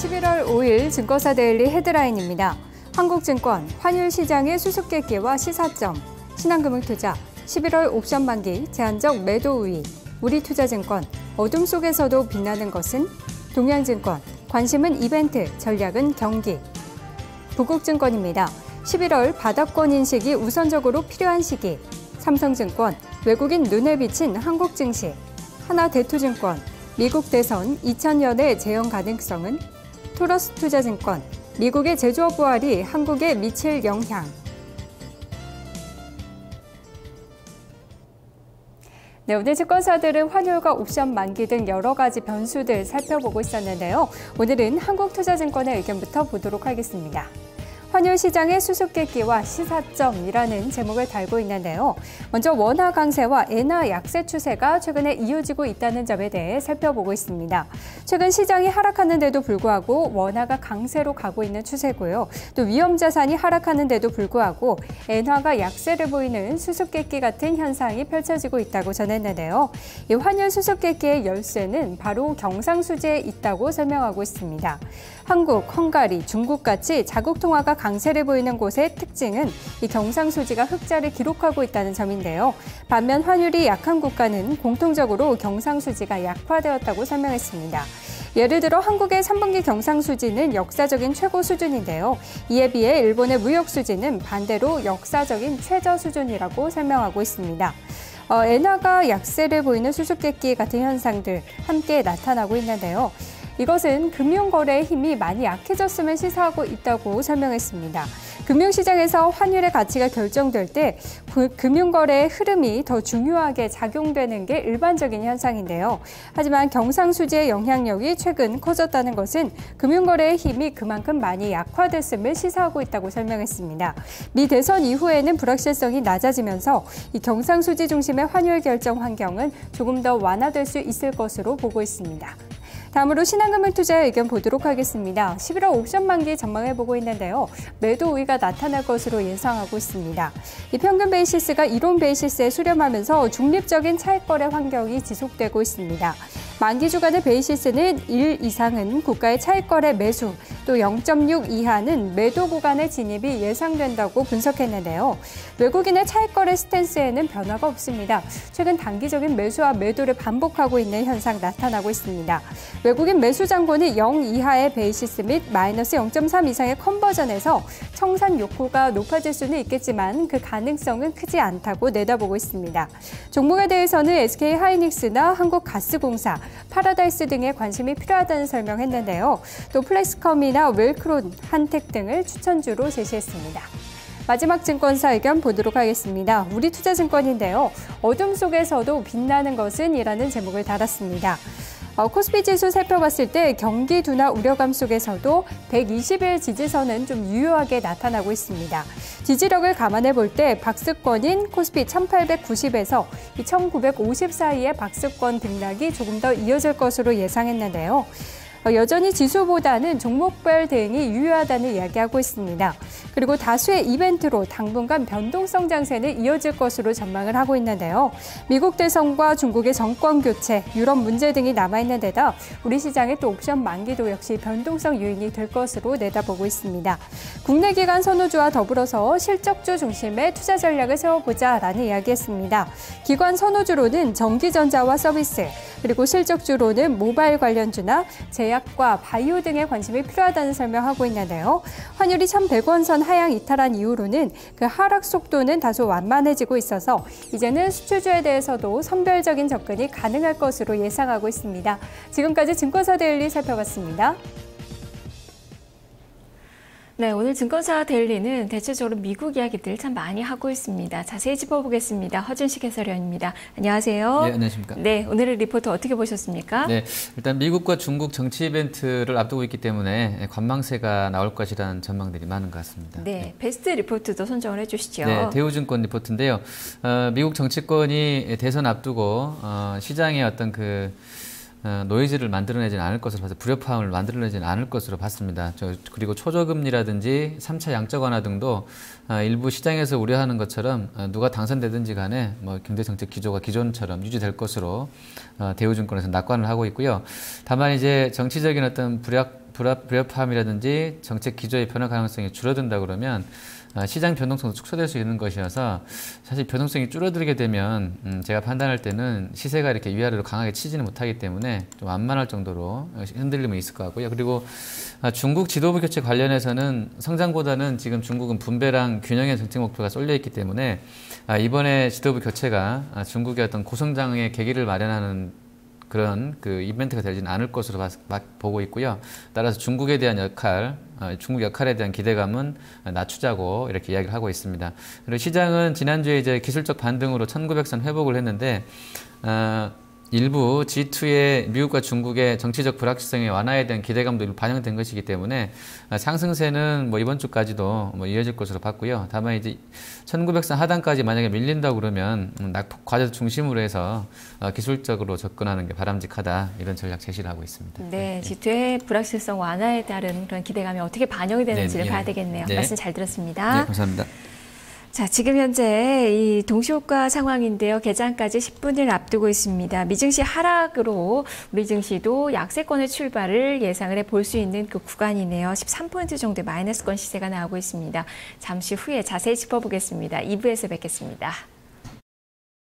11월 5일 증권사 데일리 헤드라인입니다. 한국증권, 환율 시장의 수수께끼와 시사점, 신한금융투자, 11월 옵션 만기, 제한적 매도 우위, 우리투자증권, 어둠 속에서도 빛나는 것은? 동양증권, 관심은 이벤트, 전략은 경기. 부국증권입니다. 11월 바닥권 인식이 우선적으로 필요한 시기, 삼성증권, 외국인 눈에 비친 한국 증시, 하나대투증권, 미국 대선 2000년의 재현 가능성은? 토러스투자증권, 미국의 제조업 부활이 한국에 미칠 영향. 네, 오늘 증권사들은 환율과 옵션 만기 등 여러 가지 변수들 살펴보고 있었는데요. 오늘은 한국투자증권의 의견부터 보도록 하겠습니다. 환율 시장의 수수께끼와 시사점이라는 제목을 달고 있는데요. 먼저 원화 강세와 엔화 약세 추세가 최근에 이어지고 있다는 점에 대해 살펴보고 있습니다. 최근 시장이 하락하는데도 불구하고 원화가 강세로 가고 있는 추세고요. 또 위험자산이 하락하는데도 불구하고 엔화가 약세를 보이는 수수께끼 같은 현상이 펼쳐지고 있다고 전했는데요. 이 환율 수수께끼의 열쇠는 바로 경상수지에 있다고 설명하고 있습니다. 한국, 헝가리, 중국같이 자국 통화가 강세를 보이는 곳의 특징은 이 경상수지가 흑자를 기록하고 있다는 점인데요. 반면 환율이 약한 국가는 공통적으로 경상수지가 약화되었다고 설명했습니다. 예를 들어 한국의 3분기 경상수지는 역사적인 최고 수준인데요. 이에 비해 일본의 무역수지는 반대로 역사적인 최저 수준이라고 설명하고 있습니다. 엔화가 약세를 보이는 수수께끼 같은 현상들 함께 나타나고 있는데요. 이것은 금융거래의 힘이 많이 약해졌음을 시사하고 있다고 설명했습니다. 금융시장에서 환율의 가치가 결정될 때 금융거래의 흐름이 더 중요하게 작용되는 게 일반적인 현상인데요. 하지만 경상수지의 영향력이 최근 커졌다는 것은 금융거래의 힘이 그만큼 많이 약화됐음을 시사하고 있다고 설명했습니다. 미 대선 이후에는 불확실성이 낮아지면서 이 경상수지 중심의 환율 결정 환경은 조금 더 완화될 수 있을 것으로 보고 있습니다. 다음으로 신한금융투자의 의견 보도록 하겠습니다. 11월 옵션 만기 전망해보고 있는데요. 매도 우위가 나타날 것으로 예상하고 있습니다. 이 평균 베이시스가 이론 베이시스에 수렴하면서 중립적인 차익 거래 환경이 지속되고 있습니다. 만기 주간의 베이시스는 1 이상은 국가의 차익 거래 매수, 또 0.6 이하는 매도 구간의 진입이 예상된다고 분석했는데요. 외국인의 차익 거래 스탠스에는 변화가 없습니다. 최근 단기적인 매수와 매도를 반복하고 있는 현상 나타나고 있습니다. 외국인 매수 잔고는 0 이하의 베이시스 및 마이너스 0.3 이상의 컨버전에서 청산 욕구가 높아질 수는 있겠지만 그 가능성은 크지 않다고 내다보고 있습니다. 종목에 대해서는 SK하이닉스나 한국가스공사, 파라다이스 등에 관심이 필요하다는 설명했는데요. 또 플렉스컴이나 웰크론, 한택 등을 추천주로 제시했습니다. 마지막 증권사 의견 보도록 하겠습니다. 우리투자증권인데요. 어둠 속에서도 빛나는 것은? 이라는 제목을 달았습니다. 코스피 지수 살펴봤을 때 경기 둔화 우려감 속에서도 120일 지지선은 좀 유효하게 나타나고 있습니다. 지지력을 감안해 볼 때 박스권인 코스피 1890에서 1950 사이의 박스권 등락이 조금 더 이어질 것으로 예상했는데요. 여전히 지수보다는 종목별 대응이 유효하다는 이야기하고 있습니다. 그리고 다수의 이벤트로 당분간 변동성 장세는 이어질 것으로 전망을 하고 있는데요. 미국 대선과 중국의 정권 교체, 유럽 문제 등이 남아있는 데다 우리 시장의 또 옵션 만기도 역시 변동성 요인이 될 것으로 내다보고 있습니다. 국내 기관 선호주와 더불어서 실적주 중심의 투자 전략을 세워보자라는 이야기했습니다. 기관 선호주로는 전기전자와 서비스, 그리고 실적주로는 모바일 관련주나 제약과 바이오 등에 관심이 필요하다는 설명하고 있는데요. 환율이 1,100원 선 하향 이탈한 이후로는 그 하락 속도는 다소 완만해지고 있어서 이제는 수출주에 대해서도 선별적인 접근이 가능할 것으로 예상하고 있습니다. 지금까지 증권사 데일리 살펴봤습니다. 네, 오늘 증권사 데일리는 대체적으로 미국 이야기들 참 많이 하고 있습니다. 자세히 짚어보겠습니다. 허준식 해설위원입니다. 안녕하세요. 네, 안녕하십니까. 네, 오늘의 리포트 어떻게 보셨습니까? 네, 일단 미국과 중국 정치 이벤트를 앞두고 있기 때문에 관망세가 나올 것이라는 전망들이 많은 것 같습니다. 네, 베스트 리포트도 선정을 해주시죠. 네, 대우증권 리포트인데요. 미국 정치권이 대선 앞두고 시장의 어떤 노이즈를 만들어내지는 않을 것으로 봐서 불협화음을 만들어내지는 않을 것으로 봤습니다. 그리고 초저금리라든지 3차 양적 완화 등도 일부 시장에서 우려하는 것처럼 누가 당선되든지 간에 경제정책 기조가 기존처럼 유지될 것으로 대우증권에서 낙관을 하고 있고요. 다만 이제 정치적인 어떤 불협화음이라든지 정책 기조의 변화 가능성이 줄어든다 그러면 시장 변동성도 축소될 수 있는 것이어서 사실 변동성이 줄어들게 되면 제가 판단할 때는 시세가 이렇게 위아래로 강하게 치지는 못하기 때문에 좀 완만할 정도로 흔들림은 있을 것 같고요. 그리고 중국 지도부 교체 관련해서는 성장보다는 지금 중국은 분배랑 균형의 정책 목표가 쏠려 있기 때문에 이번에 지도부 교체가 중국의 어떤 고성장의 계기를 마련하는 그런 그 이벤트가 되지는 않을 것으로 보고 있고요. 따라서 중국에 대한 중국 역할에 대한 기대감은 낮추자고 이렇게 이야기를 하고 있습니다. 그리고 시장은 지난주에 이제 기술적 반등으로 1900선 회복을 했는데, 일부 G2의 미국과 중국의 정치적 불확실성의 완화에 대한 기대감도 반영된 것이기 때문에 상승세는 뭐 이번 주까지도 뭐 이어질 것으로 봤고요. 다만 이제 1900선 하단까지 만약에 밀린다고 그러면 낙폭 과제 중심으로 해서 기술적으로 접근하는 게 바람직하다, 이런 전략 제시를 하고 있습니다. 네, G2의 불확실성 완화에 따른 그런 기대감이 어떻게 반영이 되는지를 봐야 되겠네요. 네. 말씀 잘 들었습니다. 네, 감사합니다. 자, 지금 현재 이 동시호가 상황인데요. 개장까지 10분을 앞두고 있습니다. 미증시 하락으로 우리 증시도 약세권의 출발을 예상을 해볼 수 있는 그 구간이네요. 13포인트 정도의 마이너스권 시세가 나오고 있습니다. 잠시 후에 자세히 짚어보겠습니다. 2부에서 뵙겠습니다.